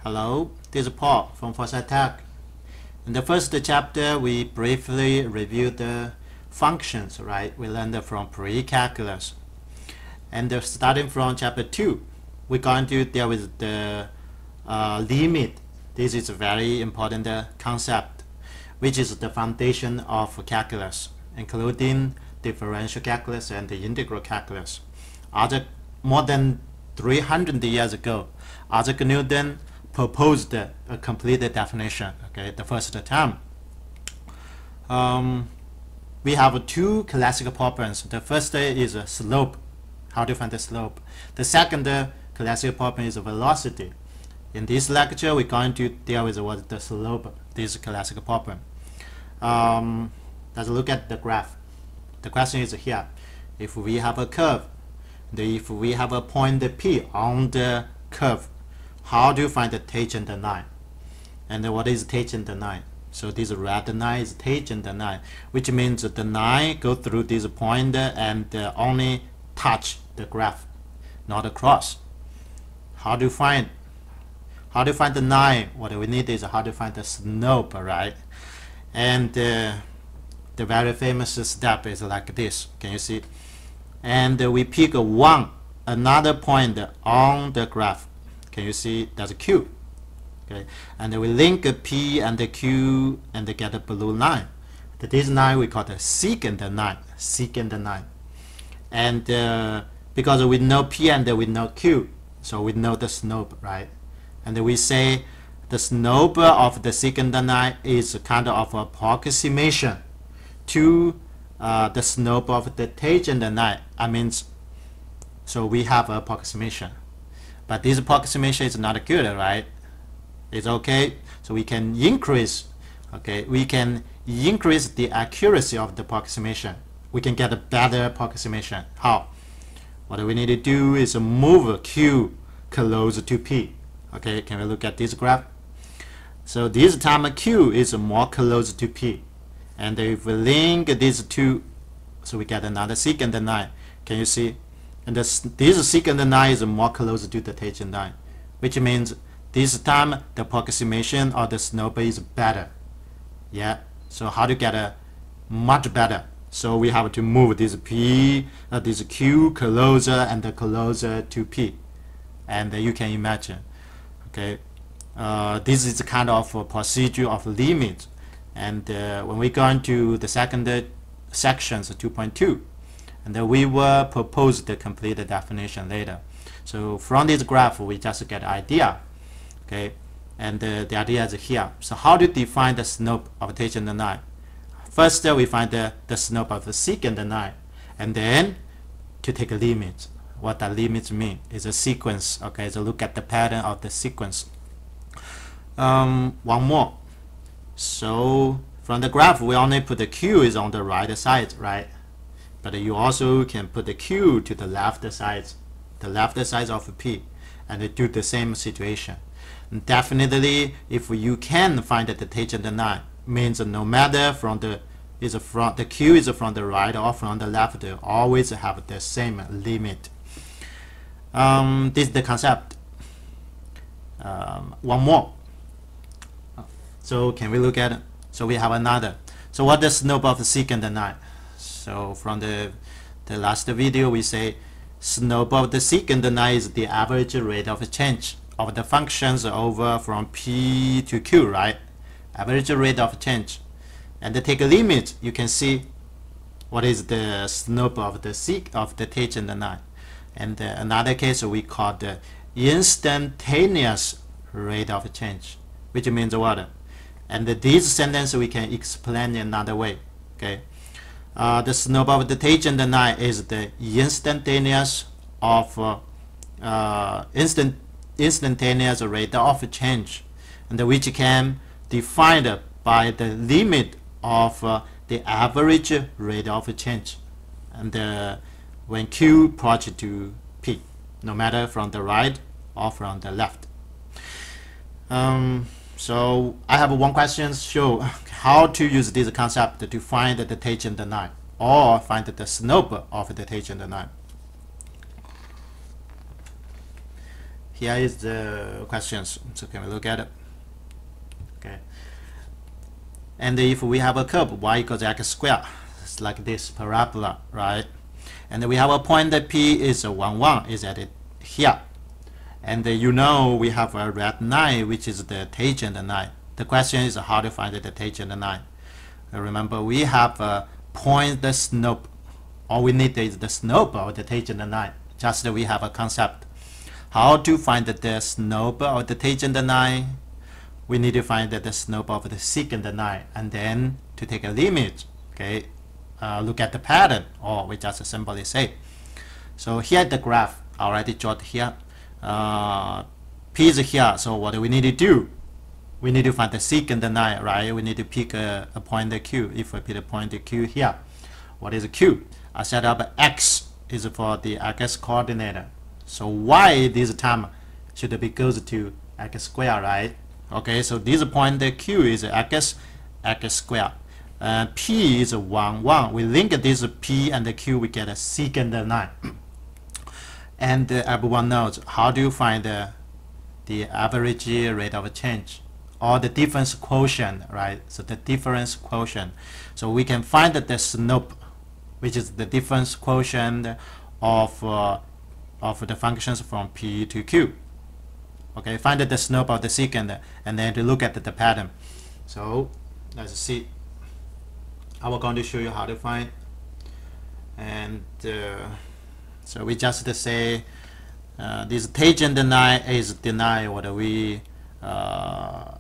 Hello, this is Paul from Foresight Tech. In the first chapter, we briefly reviewed the functions, right? We learned from pre-calculus. And starting from chapter 2, we're going to deal with the limit. This is a very important concept, which is the foundation of calculus, including differential calculus and the integral calculus. More than 300 years ago, Isaac Newton proposed a complete definition, okay, the first time. We have two classical problems. The first is a slope, how to find the slope. The second classical problem is velocity. In this lecture, we're going to deal with what the slope, this classical problem. Let's look at the graph. The question is here. If we have a curve, if we have a point P on the curve, how do you find the tangent line? And what is tangent line? So this red line is tangent line, which means the line go through this point and only touch the graph, not across. How do you find the line? What we need is how to find the slope, right? And the very famous step is like this. Can you see? And we pick another point on the graph. Can you see? That's Q. Okay, and we link P and Q and get a blue line. This line we call the secant line. Secant line. And because we know P and we know Q, so we know the slope, right? And we say the slope of the secant line is kind of approximation to the slope of the tangent line. So we have approximation. But this approximation is not good, right? It's okay. So we can increase, okay, we can increase the accuracy of the approximation. We can get a better approximation. How? What we need to do is move Q close to P. Okay, can we look at this graph? So this time Q is more close to P. And if we link these two, so we get another secant line. Can you see? And this secant line is more close to the tangent line, which means this time the approximation of the slope is better. Yeah. So how to get a much better? So we have to move this this Q closer and closer to P, and you can imagine. Okay, this is kind of a procedure of limit, and when we go into the second sections 2.2. and then we will propose the complete definition later. So from this graph, we just get an idea, okay? And the idea is here. So how to define the slope of tangent line? First, we find the slope of the secant line, and then to take a limit. What that limit mean is a sequence. Okay, so look at the pattern of the sequence. One more. So from the graph, we only put the Q is on the right side, right? But you also can put the Q to the left side of P, and do the same situation. And definitely, if you can find the tangent line, means no matter the Q is from the right or from the left, they always have the same limit. This is the concept. One more. So can we look at it? So we have another. So what is the slope of the secant line? So from the last video, we say slope of the secant line is the average rate of change of the functions over from P to Q, right? Average rate of change. And to take a limit, you can see what is the slope of the tangent line. And another case we call the instantaneous rate of change, which means what? And this sentence we can explain another way. Okay. The slope of the tangent line is the instantaneous rate of change, and which can defined by the limit of the average rate of change, and when Q approach to P, no matter from the right or from the left. So I have one question, show how to use this concept to find the tangent line or find the slope of the tangent line. here is the questions. So can we look at it? Okay. And if we have a curve y equals x squared, it's like this parabola, right? And we have a point that P is 1, 1 is at it here. And you know we have a red line, which is the tangent line. The question is how to find the tangent line. Remember, we have a point the slope. All we need is the slope of the tangent line. Just we have a concept. How to find the slope of the tangent line? We need to find the slope of the secant line, and then to take a limit. Okay, look at the pattern, or we just simply say. So here the graph already jotted here. P is here. So what do we need to do? We need to find the secant line, right? We need to pick a point Q. If we pick a point Q here, what is Q? I set up X is for the x coordinate. So Y this time should be goes to x squared, right? Okay, so this point Q is x squared. P is 1, 1. We link this P and the Q, we get a secant line. And everyone knows how do you find the average rate of change or the difference quotient, right? So the difference quotient. So we can find the slope, which is the difference quotient of the functions from P to Q. Okay, find the slope of the secant and then to look at the pattern. So let's see. I will going to show you how to find. And so we just say this tangent line is the line what we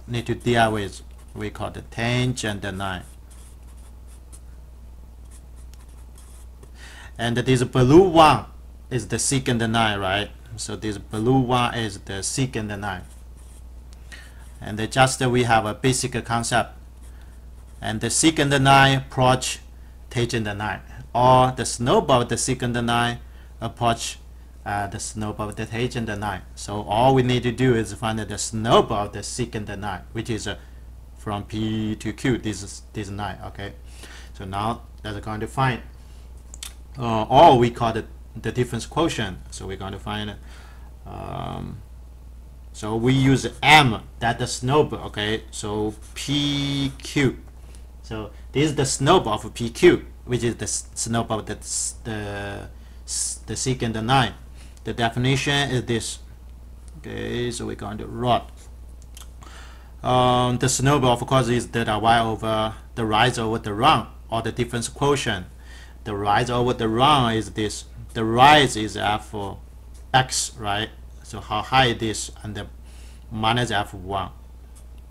need to deal with. We call the tangent line. And this blue one is the secant line, right? So this blue one is the secant line. And just we have a basic concept. And the secant line approach tangent line, or the slope of the secant line approach the slope of the tangent line. So all we need to do is find the slope of the secant line, which is from P to Q. This is this line. Okay. So now that's going to find. Or we call it the difference quotient. So we're going to find so we use M, that the slope. Okay, so PQ. So this is the slope of PQ, which is the slope of the secant line. The definition is this. Okay, so we're going to write. The slope, of course, is delta y over the rise over the run, or the difference quotient. The rise over the run is this. The rise is f x, right? So how high it is, and the minus f1,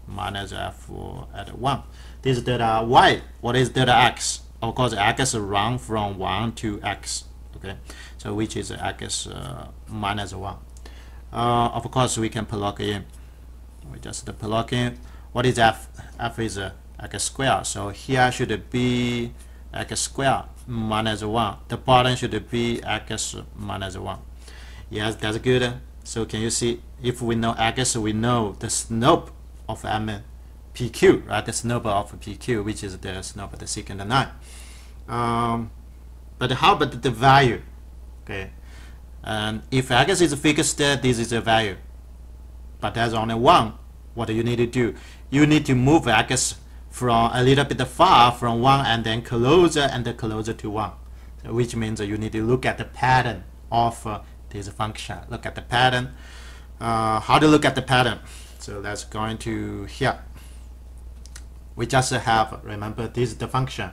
minus f at 1. This is delta y. What is delta x? Of course, x run from 1 to x. Okay, so which is x minus 1. Of course, we can plug in. We just plug in. What is f? F is x squared. So here should be x squared minus 1. The bottom should be x minus 1. Yes, that's good. So can you see, if we know x, we know the slope of M PQ, right? The slope of PQ, which is the slope of the secant line. But how about the value? Okay, and if x is fixed, this is the value. But there's only one. What do you need to do? You need to move x from a little bit far from 1 and then closer and closer to 1, so which means you need to look at the pattern of this function. Look at the pattern. How to look at the pattern? So let's go into here. We just have, remember, this is the function.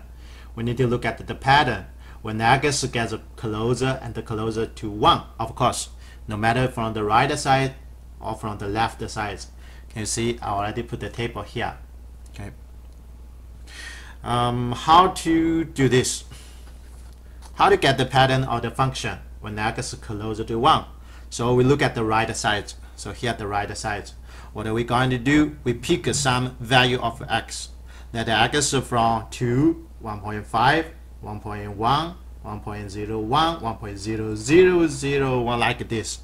We need to look at the pattern. When x gets closer and closer to 1, of course, no matter from the right side or from the left side. Can you see? I already put the table here. Okay. How to do this? How to get the pattern of the function when x is closer to 1? So we look at the right side. So here at the right side, what are we going to do? We pick some value of x. Let x from 2, 1.5, 1.1, 1.01, 1.0001, like this.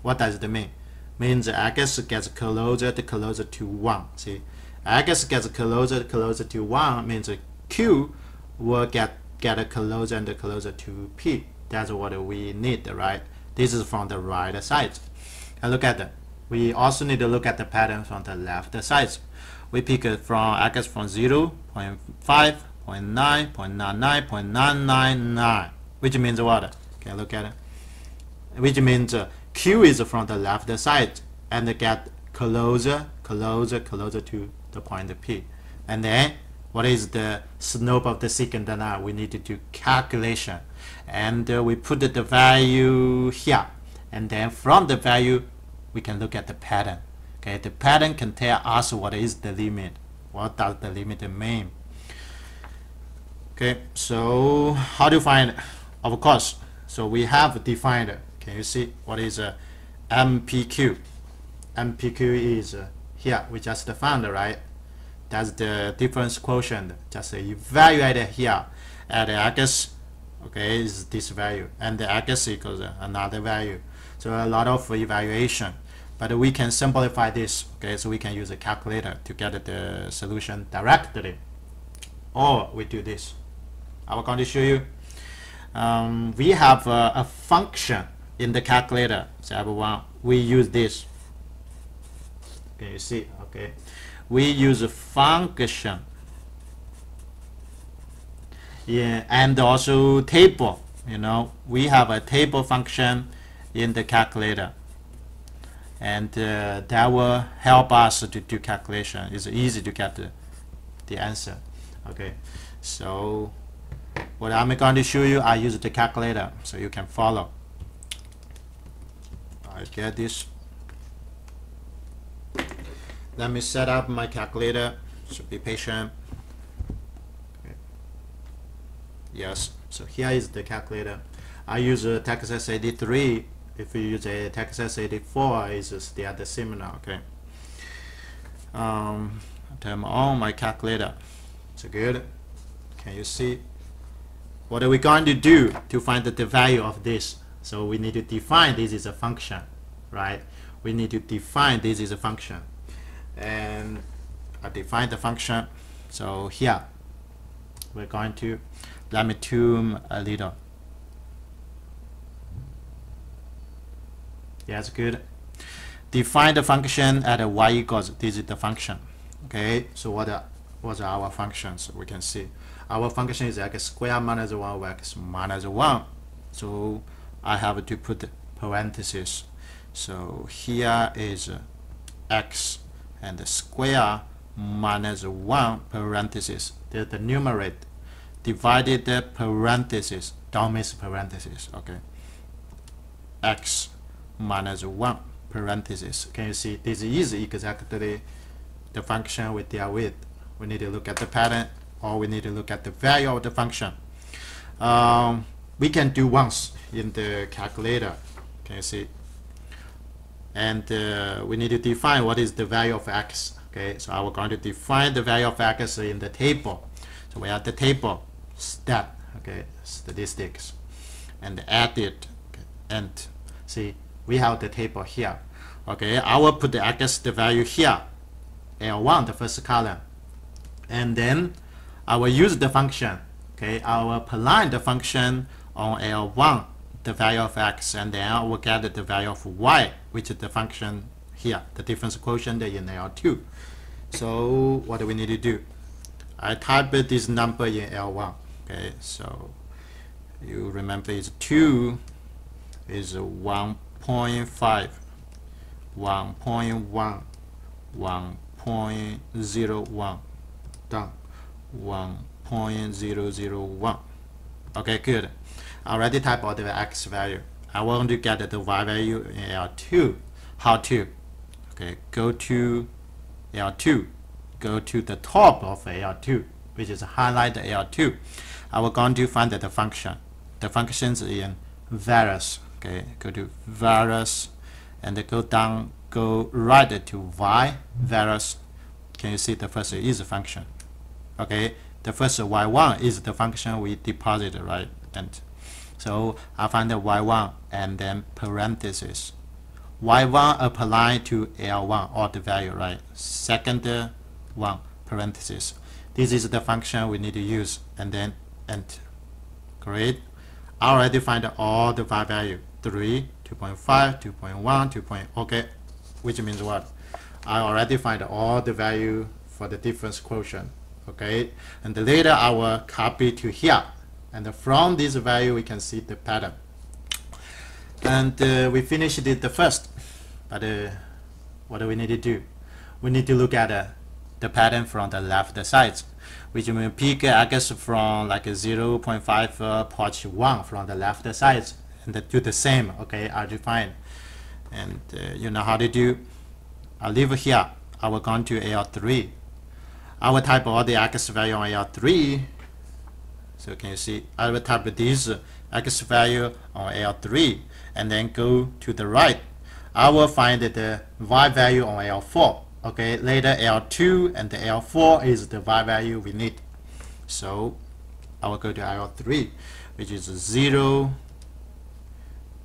What does it mean? Means x gets closer to 1. See, x gets closer to 1 means q will get closer and closer to p. That's what we need, right? This is from the right side. And look at that. We also need to look at the pattern from the left side. We pick it from x from 0, 0.5, 0.9, 0.99, 0.999, which means what? Okay, look at it. Which means Q is from the left side and get closer to the point P. And then what is the slope of the secant now? We need to do calculation, and we put the value here, and then from the value we can look at the pattern. Okay, the pattern can tell us what is the limit. What does the limit mean? Okay, so how to find it? Of course, so we have defined it. Can you see what is MPQ? MPQ is here. We just found, right? That's the difference quotient. Just evaluate it here at x. Okay, is this value, and the x equals another value. So a lot of evaluation, but we can simplify this. Okay, so we can use a calculator to get the solution directly, or we do this. I'm going to show you. We have a function in the calculator. Step 1, we use this. Can you see? Okay, we use a function. Yeah, and also table. You know, we have a table function in the calculator, and that will help us to do calculation. It's easy to get the answer. Okay, so what I'm going to show you, I use the calculator so you can follow. I get this. Let me set up my calculator, so be patient. Okay. Yes, so here is the calculator. I use a Texas 83. If you use a Texas 84, it's still the similar. Okay. Turn on my calculator. So good. Can you see? What are we going to do to find the value of this? So we need to define this is a function, right? We need to define this is a function. And I define the function. So here we're going to, let me zoom a little. Yes, good. Define the function at y equals, this is the function. Okay, so what are our functions? We can see our function is x squared minus 1 over x minus 1. So I have to put parentheses. So here is x and the square minus 1 parentheses. There's the numerator divided the parentheses. Don't miss parentheses. Okay. X minus 1 parentheses. Can you see? This is exactly the function we deal with. We need to look at the pattern, or we need to look at the value of the function. We can do once in the calculator. Can you see? And we need to define what is the value of x. Okay, so I'm going to define the value of x in the table. So we have the table stat, okay, statistics, and add it. Okay, and see, we have the table here. Okay, I will put the x the value here, L1, the first column, and then I will use the function. Okay, I will apply the function on L1, the value of x, and then I will get the value of y, which is the function here, the difference quotient in L2. So what do we need to do? I type this number in L1. Okay, so you remember it's 2 is 1.5, 1.1, 1.01, done, 1.001. Okay, good. I already typed out the x value. I want to get the y value in L2. How to? Okay, go to L2. Go to the top of L2, which is highlight L2. I will going to find the function. The functions in various. Okay, go to various and go down, go right to y various. Can you see the first is a function? Okay, the first y1 is the function we deposited, right? And so I find the y1 and then parentheses. y1 apply to L1, or the value, right? Second one, parentheses. This is the function we need to use, and then enter. Great. I already find all the y value, 3, 2.5, 2.1, 2. Okay, which means what? I already find all the value for the difference quotient. Okay, and later I will copy to here, and from this value we can see the pattern. And we finished it the first, but what do we need to do? We need to look at the pattern from the left side, which means pick X from like 0.5 approach 1 from the left side, and do the same. Okay, I define, and you know how to do. I leave here. I will go to L3. I will type all the X value on L3. So can you see? I will type this X value on L3, and then go to the right. I will find the Y value on L4. Okay, later L2 and the L4 is the Y value we need. So I will go to L3, which is 0.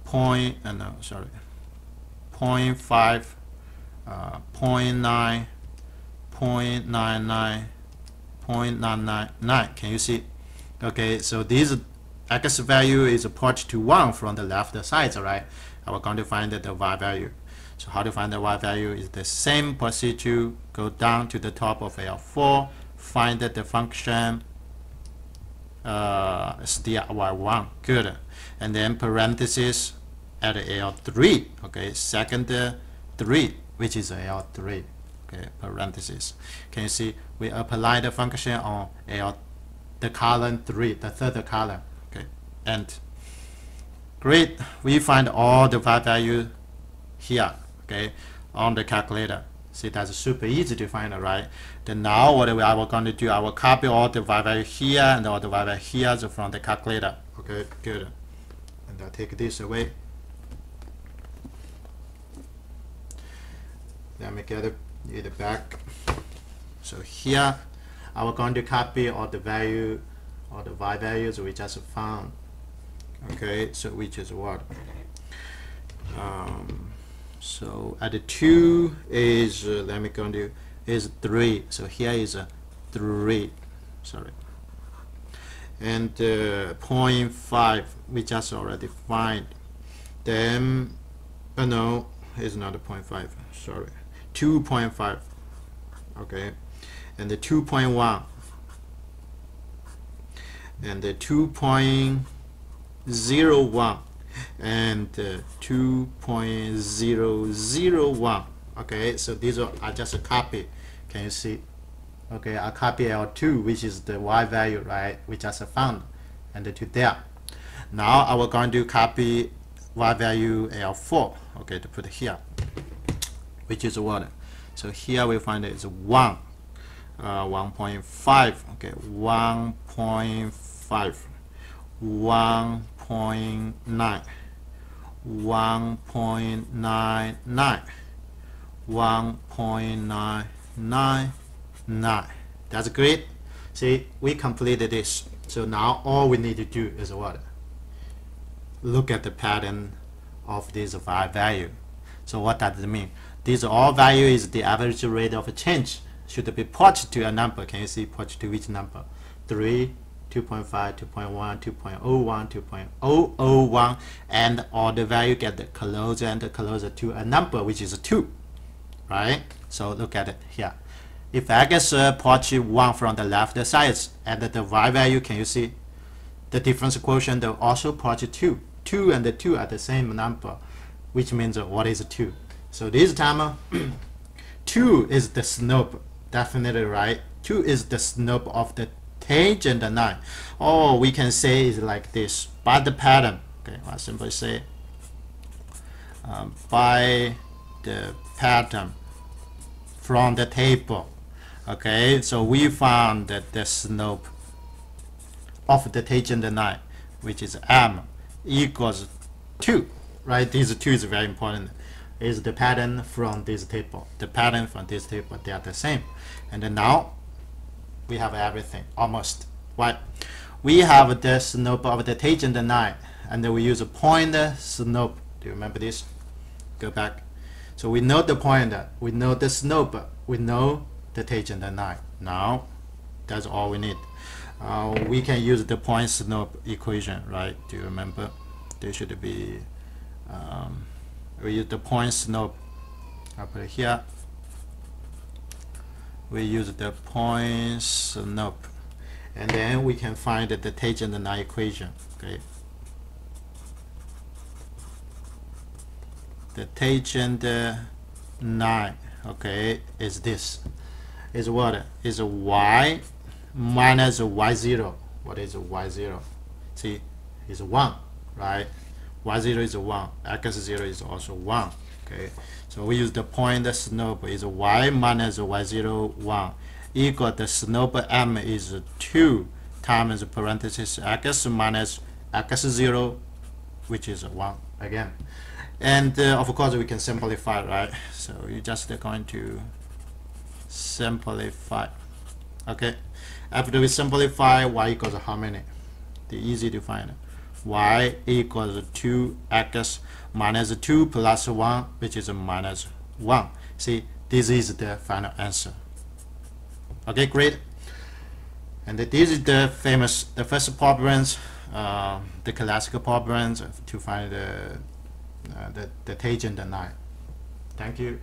0.5, 0.9, 0.99, 0.999. Can you see? Okay, so this X value is approach to 1 from the left side, right? I will going to find the Y value. So how to find the Y value is the same procedure. Go down to the top of L4, find the function still Y1, good, and then parentheses at L3, okay, second 3, which is L3, okay, parentheses. Can you see we apply the function on the column 3, the third column, okay, and great, we find all the Y value here, okay, on the calculator. See, that's super easy to find, right? Then now what I will going to do, I will copy all the Y value here and all the Y value here from the calculator. Okay, good. And I'll take this away. Let me get it back. So here, I will going to copy all the value, all the Y values we just found. Okay, so which is what? So at the 2 is let me go to is 3. So here is 3. Sorry. And 0.5 we just already find. Then no, it's not a 0.5. Sorry, 2.5. Okay, and the 2.1 and the 2.01 and 2.001. okay, so these are I just a copy. Can you see? Okay, I copy L2, which is the Y value, right, we just found, and to there. Now I will going to copy Y value L4, okay, to put here, which is what? So here we find it is 1, 1.5, okay, 1.5, 1.9, 1.99, 1.999. That's great. See, we completed this. So now all we need to do is what? Look at the pattern of this Y value. So what does it mean? This all value is the average rate of change. Should be put to a number. Can you see put to which number? 3, 2.5, 2.1, 2.01, 2.001, and all the value get closer and closer to a number which is 2, right? So look at it here. If I get approach 1 from the left side and the Y value, can you see the difference quotient also approach 2. 2 and 2 are the same number, which means what is 2? So this time 2 is the slope, definitely, right? 2 is the slope of the tangent line. Or we can say it's like this, by the pattern. Okay, I simply say by the pattern from the table. Okay, so we found that the slope of the tangent line, which is m, equals 2, right? These 2 is very important. Is the pattern from this table. The pattern from this table, they are the same. And then now we have everything almost. Right? We have the slope of the tangent line, and then we use a point slope. Do you remember this? Go back. So we know the point, we know the slope, we know the tangent line. Now that's all we need. We can use the point slope equation, right? Do you remember? There should be We use the point slope. I'll put it here. We use the point slope, and then we can find the tangent line equation. Okay, the tangent line, okay, is this. Is what? Is y minus y0. What is y0? See, is 1, right? Y0 is 1. X0 is also 1. Okay, so we use the point slope is y minus y0 1 equal the slope m is 2 times parenthesis x minus x0, which is 1 again. And of course we can simplify, right? So you just going to simplify. Okay, after we simplify, y equals how many? The easy to find. Y equals 2x minus 2 plus 1, which is minus 1. See, this is the final answer. Okay, great. And this is the first problems, the classical problems to find the tangent line. Thank you.